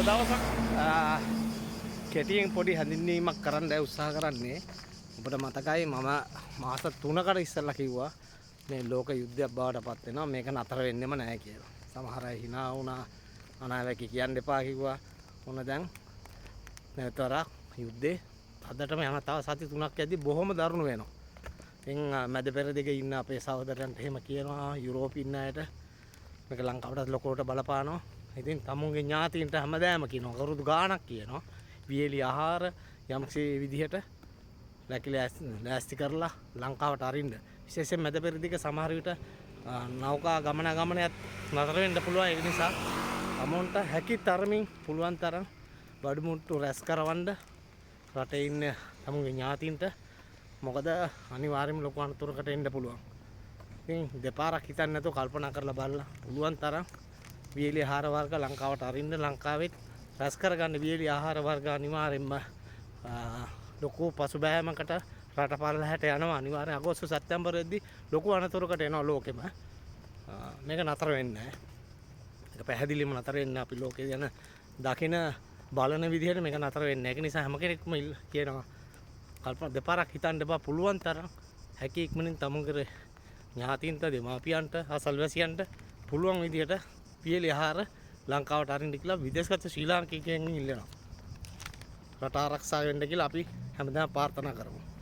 දවසක් කෙටියෙන් පොඩි හැඳින්වීමක් කරන්න උත්සාහ කරන්නේ. ඔබට මතකයි මම මාස 3කට ඉස්සෙල්ලා කිව්වා මේ ලෝක යුද්ධයක් බවට පත් වෙනවා මේක නතර වෙන්නෙම නැහැ කියලා. සමහර අය hina වුණා අනාවැකි කියන්න එපා කිව්වා. මොන දැන් නැවතරක් යුද්ධේ අදටම යන තව සති 3ක් යද්දි බොහොම දරුණු වෙනවා. ඉතින් මැද පෙරදිගේ ඉන්න අපේ සහෝදරයන්ට එහෙම කියනවා යුරෝපේ ඉන්න අයට මේක ලංකාවට ලොකුවට බලපානවා. ඉතින් තමුන්ගේ ඥාතීන්ට හැමදාම කියනවා කරුදු ගාණක් කියනවා වියලි ආහාර යම්සේ විදිහට ලෑස්ති කරලා ලංකාවට අරින්න. විශේෂයෙන් මැද පෙරදිග සමහර විට නෞකා ගමනයත් නතර වෙන්න පුළුවන්. ඒ නිසා තමුන්ට හැකි තරමින් පුළුවන් තරම් බඩුමුට්ටු රැස් කරවන්න රටේ ඉන්න තමුන්ගේ ඥාතීන්ට. මොකද අනිවාර්යයෙන්ම ලොකු අනතුරකට එන්න පුළුවන්. ඉතින් දෙපාරක් හිතන්නේ නැතුව කල්පනා කරලා බලලා පුළුවන් තරම් වියලි ආහාර වර්ග ලංකාවට අරින්න ලංකාවෙත් රැස් කරගන්න වියලි ආහාර වර්ග අනිවාර්යෙන්ම ලොකු පසුබෑමකට රට පරලහැට යනවා. අනිවාර්යෙන් අගෝස්තු සැප්තැම්බරෙද්දී ලොකු අනතුරකට එනවා ලෝකෙම. මේක නතර වෙන්නේ නැහැ. ඒක පැහැදිලිවම නතර වෙන්නේ අපි ලෝකේ යන දකින බලන විදිහට මේක නතර වෙන්නේ නැහැ. ඒක නිසා හැම කෙනෙක්ම කියනවා කල්පනා දෙපාරක් හිතන්න එපා. පුළුවන් තරම් හැකි ඉක්මනින් තමුන්ගේ ඥාතීන්ට දෙමාපියන්ට අසල්වැසියන්ට පුළුවන් විදිහට පියලි ආහාර ලංකාවට අරින්න කියලා විදේශගත ශ්‍රී ලාංකිකයන් ඉල්ලනවා. රට ආරක්ෂා වෙන්න කියලා අපි හැමදාම ප්‍රාර්ථනා කරමු.